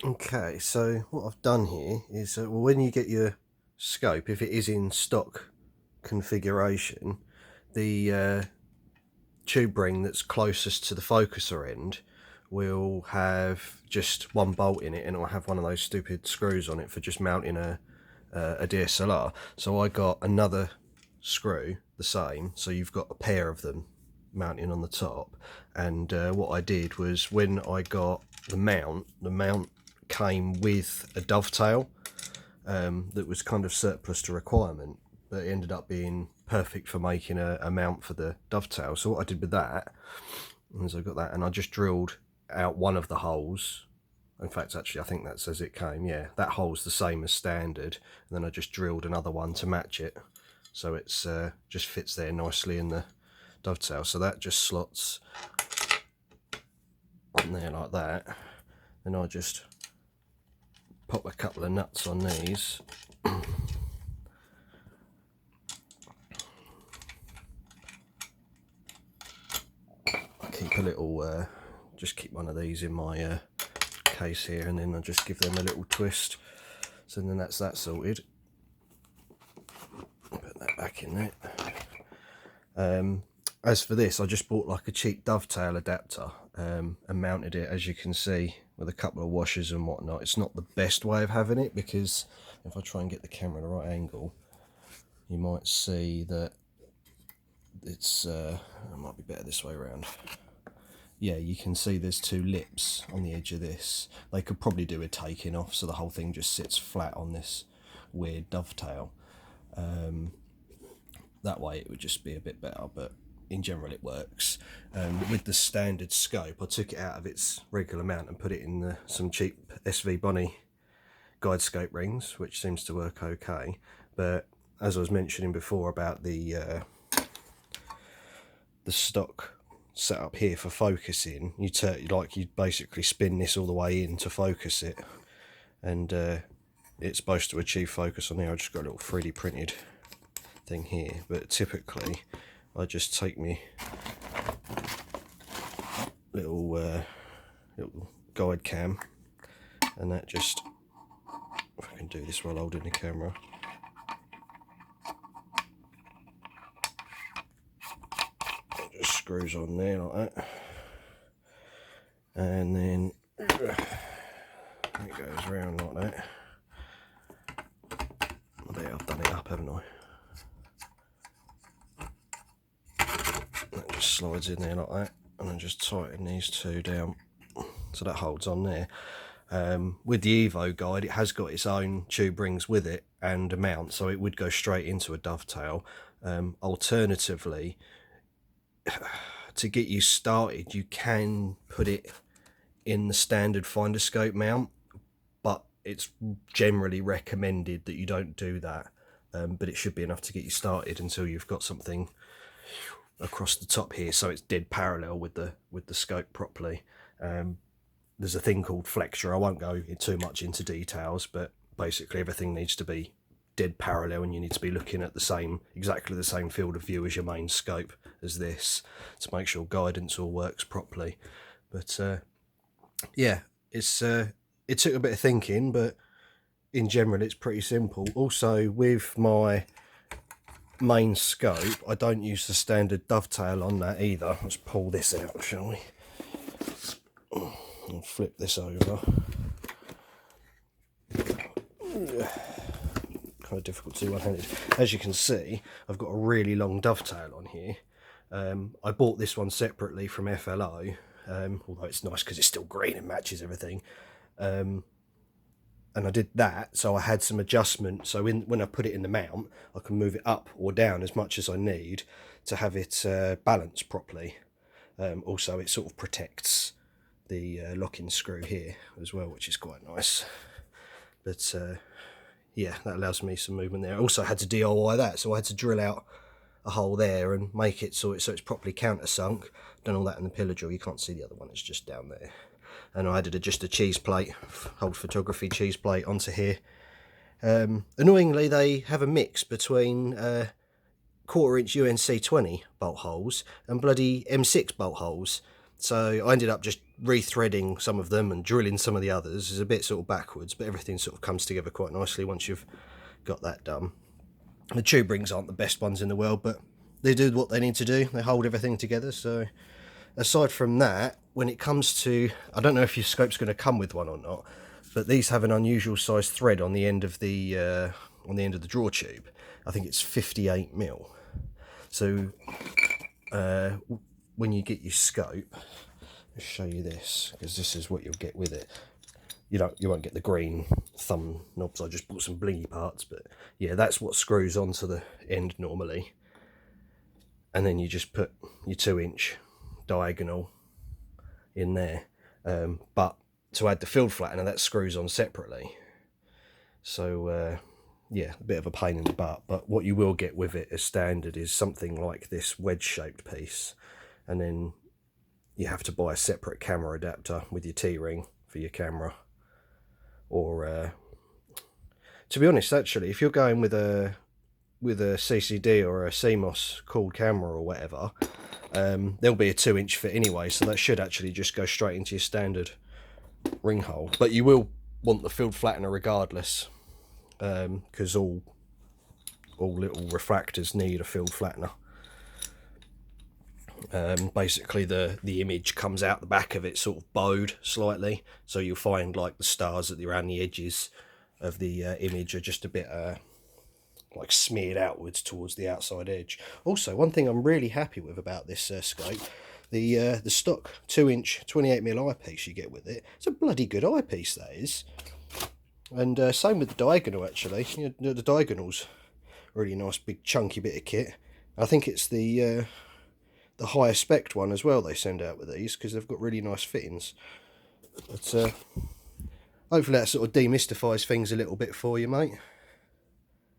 Okay, so what I've done here is, well, when you get your scope, if it is in stock configuration, the tube ring that's closest to the focuser end will have just one bolt in it, and it'll have one of those stupid screws on it for just mounting a DSLR. So I got another screw, the same, so you've got a pair of them mounting on the top. And what I did was, when I got the mount came with a dovetail that was kind of surplus to requirement, but it ended up being perfect for making a mount for the dovetail. So what I did with that is I got that, and I just drilled out one of the holes. In fact, actually, I think that's as it came. Yeah, that hole's the same as standard, and then I just drilled another one to match it, so it's just fits there nicely in the dovetail. So that just slots on there like that. And I just pop a couple of nuts on these. I keep a little, just keep one of these in my case here, and then I just give them a little twist. So then that's that sorted. Put that back in there. As for this, I just bought like a cheap dovetail adapter and mounted it, as you can see, with a couple of washers and whatnot. It's not the best way of having it, because if I try and get the camera at the right angle, you might see that it's it might be better this way around. Yeah, you can see there's two lips on the edge of this. They could probably do a taking off, so the whole thing just sits flat on this weird dovetail. That way it would just be a bit better, but in general it works. With the standard scope, I took it out of its regular mount and put it in some cheap SV Bonnie guide scope rings, which seems to work okay. But as I was mentioning before about the stock setup here for focusing, you basically spin this all the way in to focus it, and it's supposed to achieve focus on there. I just got a little 3D printed thing here, but typically I just take me little guide cam, and that just, if I can do this while holding the camera, it just screws on there like that, and then it goes around like that. There, I've done it up, haven't I? That just slides in there like that, and then just tighten these two down so that holds on there. With the Evo guide, it has got its own tube rings with it and a mount, so it would go straight into a dovetail. Alternatively, to get you started, you can put it in the standard finder scope mount, but it's generally recommended that you don't do that. But it should be enough to get you started until you've got something across the top here, so it's dead parallel with the scope properly. There's a thing called flexure. I won't go too much into details, but basically everything needs to be dead parallel, and you need to be looking at exactly the same field of view as your main scope as this, to make sure guidance all works properly. But yeah, it took a bit of thinking, but in general it's pretty simple. Also, with my main scope, I don't use the standard dovetail on that either. Let's pull this out, shall we? And flip this over. Kind of difficult to do one-handed. As you can see, I've got a really long dovetail on here. I bought this one separately from FLO, although it's nice because it's still green and matches everything. And I did that, so I had some adjustment, so when I put it in the mount, I can move it up or down as much as I need to have it balanced properly. Also, it sort of protects the locking screw here as well, which is quite nice. But yeah, that allows me some movement there. I also had to DIY that, so I had to drill out a hole there and make it so it's properly countersunk. Done all that in the pillar drill. You can't see the other one, it's just down there. And I added just a cheese plate, old photography cheese plate, onto here. Annoyingly, they have a mix between 1/4" UNC 20 bolt holes and bloody M6 bolt holes. So I ended up just rethreading some of them and drilling some of the others is a bit sort of backwards, but everything sort of comes together quite nicely once you've got that done. The tube rings aren't the best ones in the world, but they do what they need to do. They hold everything together. So aside from that, when it comes to, I don't know if your scope's going to come with one or not, but these have an unusual size thread on the end of the draw tube. I think it's 58mm. So when you get your scope, I'll show you this, because this is what you'll get with it. You won't get the green thumb knobs. I just bought some blingy parts, but yeah, that's what screws onto the end normally. And then you just put your 2-inch diagonal in there. But to add the field flattener, that screws on separately. So yeah, a bit of a pain in the butt, but what you will get with it as standard is something like this wedge-shaped piece, and then you have to buy a separate camera adapter with your T-ring for your camera. Or to be honest, actually, if you're going with a CCD or a CMOS cooled camera or whatever, there'll be a 2-inch fit anyway, so that should actually just go straight into your standard ring hole. But you will want the field flattener regardless, because all little refractors need a field flattener. Basically the image comes out the back of it sort of bowed slightly, so you'll find like the stars around the edges of the image are just a bit like smeared outwards towards the outside edge. Also, one thing I'm really happy with about this scope, the stock 2-inch 28mm eyepiece you get with it, it's a bloody good eyepiece, that is. And same with the diagonal, actually. You know, the diagonal's a really nice big chunky bit of kit. I think it's the higher spec one as well they send out with these, because they've got really nice fittings. But hopefully that sort of demystifies things a little bit for you, mate.